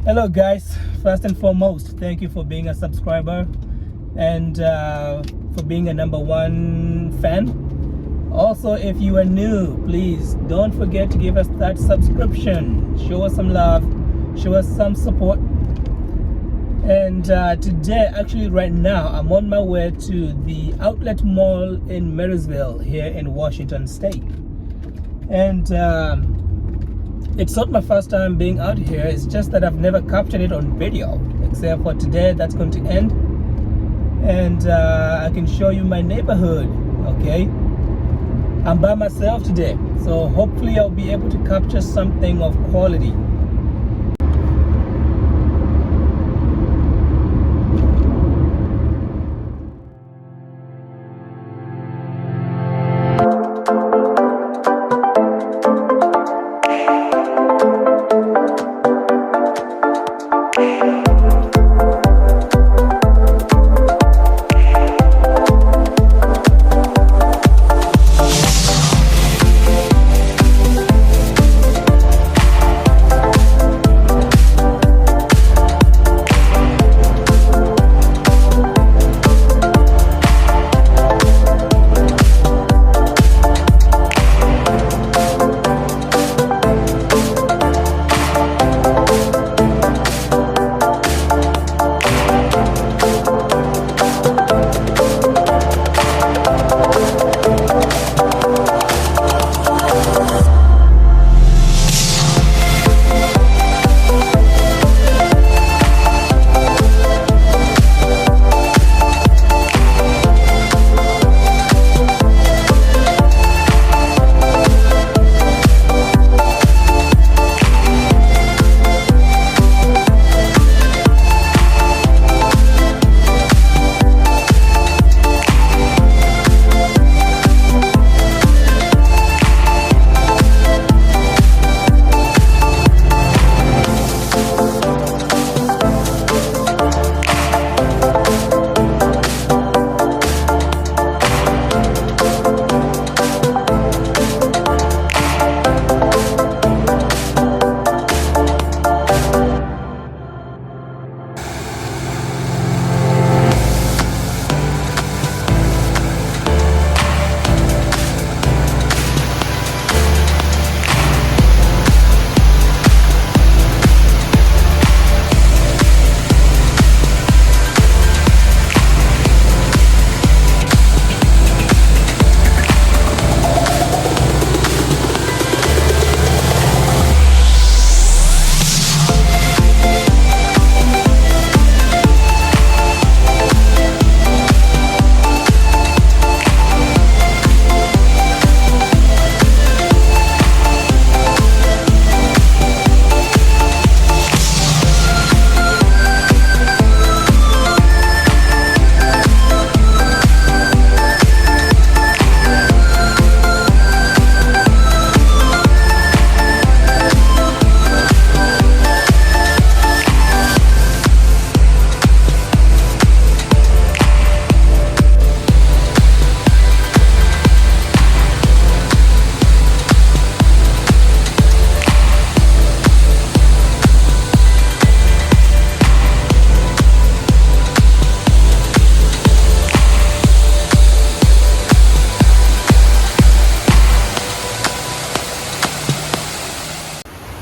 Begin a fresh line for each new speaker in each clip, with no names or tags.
Hello guys, first and foremost, thank you for being a subscriber and for being a #1 fan. Also, if you are new, please don't forget to give us that subscription. Show us some love, show us some support. And today, actually right now, I'm on my way to the Outlet Mall in Marysville here in Washington State. And it's not my first time being out here. It's just that I've never captured it on video, except for today. That's going to end, and I can show you my neighborhood. Okay, I'm by myself today, so hopefully I'll be able to capture something of quality.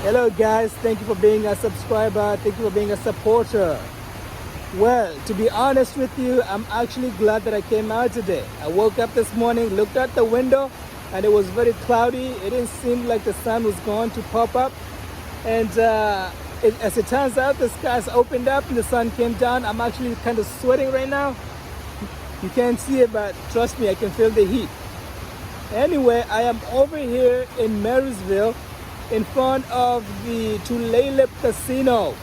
Hello guys, thank you for being a subscriber, thank you for being a supporter. Well, to be honest with you, I'm actually glad that I came out today. I woke up this morning, looked out the window, and it was very cloudy. It didn't seem like the sun was going to pop up. And as it turns out, the skies opened up and the sun came down. I'm actually kind of sweating right now. You can't see it, but trust me, I can feel the heat. Anyway, I am over here in Marysville in front of the Tulalip Casino.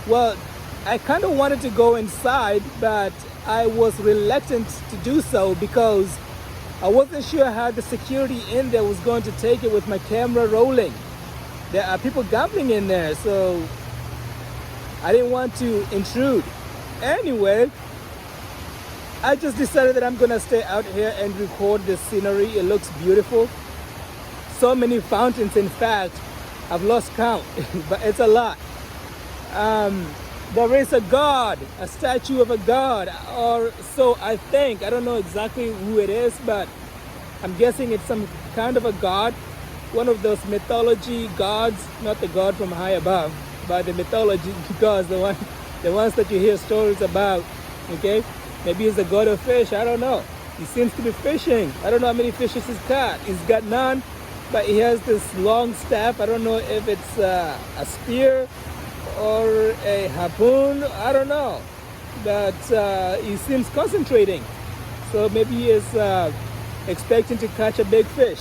Well, I kind of wanted to go inside, but I was reluctant to do so because I wasn't sure how the security in there was going to take it with my camera rolling. There are people gambling in there, so I didn't want to intrude. Anyway, I just decided that I'm gonna stay out here and record the scenery. It looks beautiful. So many fountains, in fact, I've lost count, but it's a lot. There is a god, a statue of a god, or so I think. I don't know exactly who it is, but I'm guessing it's some kind of a god. One of those mythology gods, not the god from high above, but the mythology gods, the ones that you hear stories about, okay? Maybe he's the god of fish, I don't know. He seems to be fishing. I don't know how many fishes he's caught. He's got none, but he has this long staff. I don't know if it's a spear or a harpoon, I don't know. But he seems concentrating. So maybe he is expecting to catch a big fish.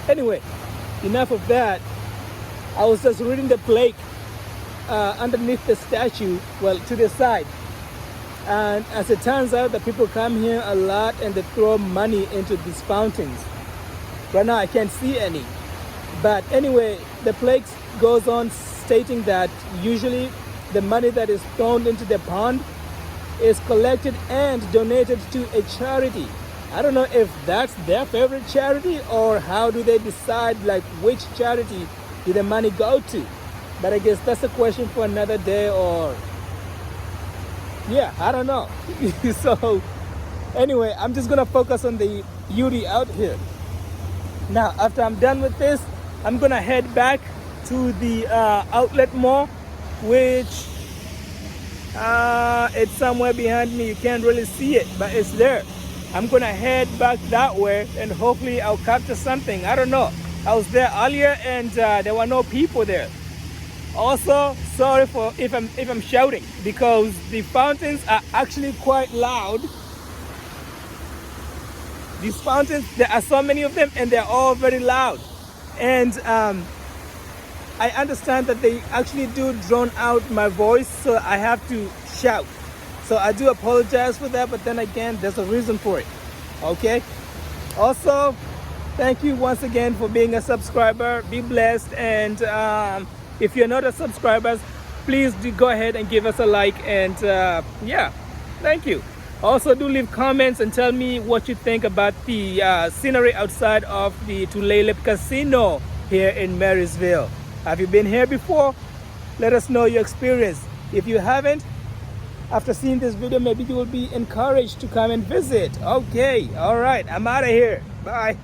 Anyway, enough of that. I was just reading the plaque underneath the statue, well, to the side. And as it turns out, the people come here a lot and they throw money into these fountains. Right now I can't see any. But anyway, the plaque goes on stating that usually the money that is thrown into the pond is collected and donated to a charity. I don't know if that's their favorite charity or how do they decide like which charity do the money go to. But I guess that's a question for another day, or yeah, I don't know. So anyway, I'm just gonna focus on the beauty out here. Now, after I'm done with this, I'm gonna head back to the outlet mall, which it's somewhere behind me. You can't really see it, but it's there. I'm gonna head back that way and hopefully I'll capture something. I don't know. I was there earlier and there were no people there. Also, sorry for if I'm shouting, because the fountains are actually quite loud. These fountains, there are so many of them and they're all very loud. And I understand that they actually do drown out my voice, so I have to shout. So I do apologize for that, but then again, there's a reason for it, okay? Also, thank you once again for being a subscriber. Be blessed, and if you're not a subscriber, please do go ahead and give us a like, and yeah, thank you. Also, do leave comments and tell me what you think about the scenery outside of the Tulalip Casino here in Marysville. Have you been here before? Let us know your experience. If you haven't, after seeing this video, maybe you will be encouraged to come and visit. Okay, all right, I'm out of here. Bye.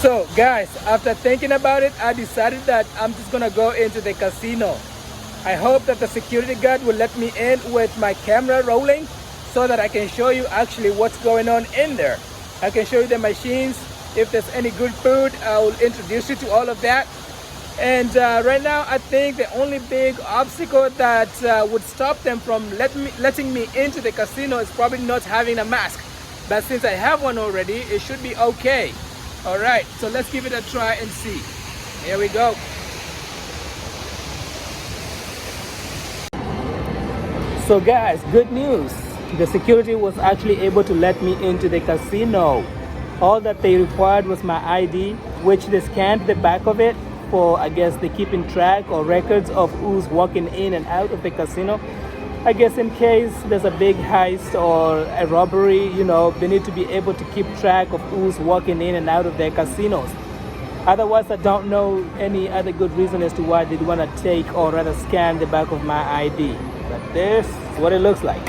So guys, after thinking about it, I decided that I'm just gonna go into the casino. I hope that the security guard will let me in with my camera rolling so that I can show you actually what's going on in there. I can show you the machines. If there's any good food, I will introduce you to all of that. And right now, I think the only big obstacle that would stop them from letting me into the casino is probably not having a mask. But since I have one already, it should be okay. All right, so let's give it a try and see. Here we go. So guys, good news. The security was actually able to let me into the casino. All that they required was my ID, which they scanned the back of it for, I guess, the keeping track or records of who's walking in and out of the casino. I guess in case there's a big heist or a robbery, you know, they need to be able to keep track of who's walking in and out of their casinos. Otherwise, I don't know any other good reason as to why they'd want to take or rather scan the back of my ID. But this is what it looks like.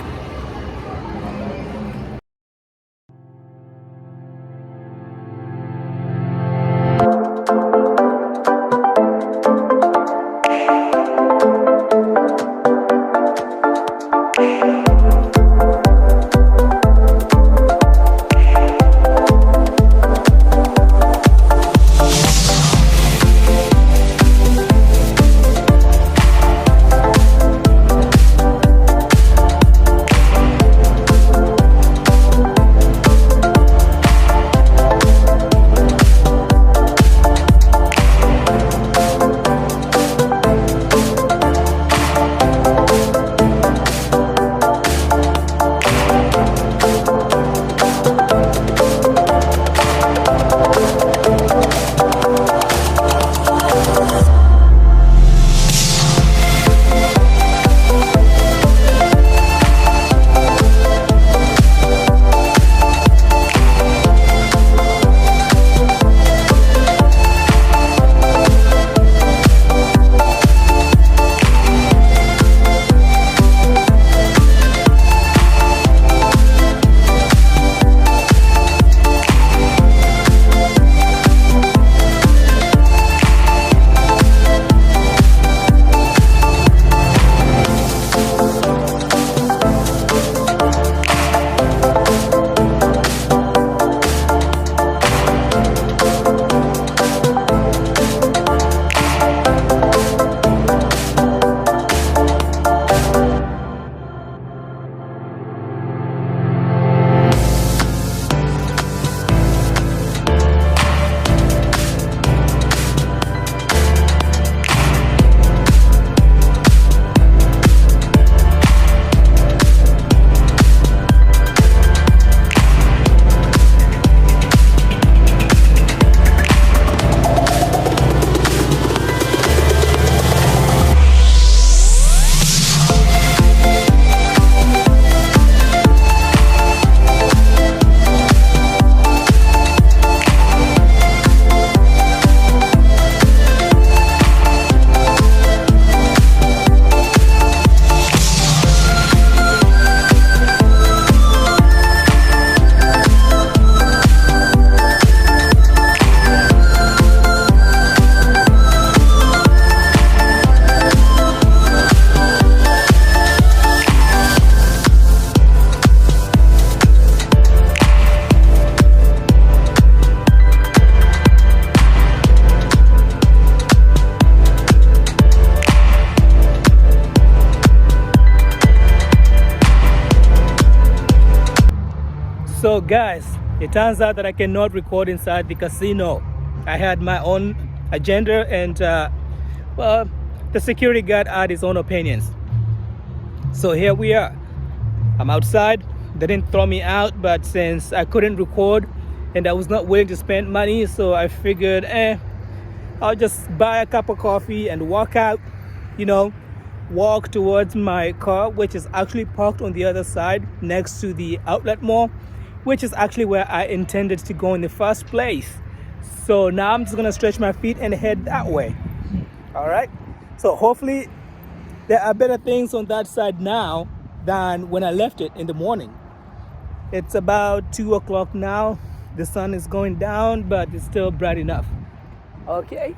So guys, it turns out that I cannot record inside the casino. I had my own agenda and well, the security guard had his own opinions. So here we are. I'm outside. They didn't throw me out, but since I couldn't record and I was not willing to spend money, so I figured, I'll just buy a cup of coffee and walk out, you know, walk towards my car, which is actually parked on the other side next to the outlet mall, which is actually where I intended to go in the first place. So now I'm just gonna stretch my feet and head that way. All right, so hopefully there are better things on that side now than when I left it in the morning. It's about 2 o'clock now. The sun is going down, but it's still bright enough. Okay.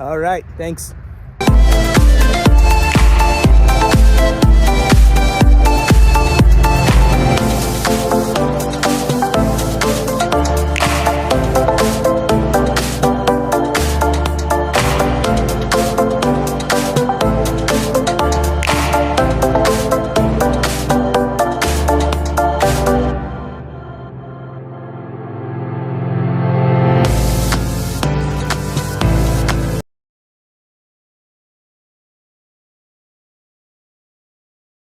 All right. Thanks.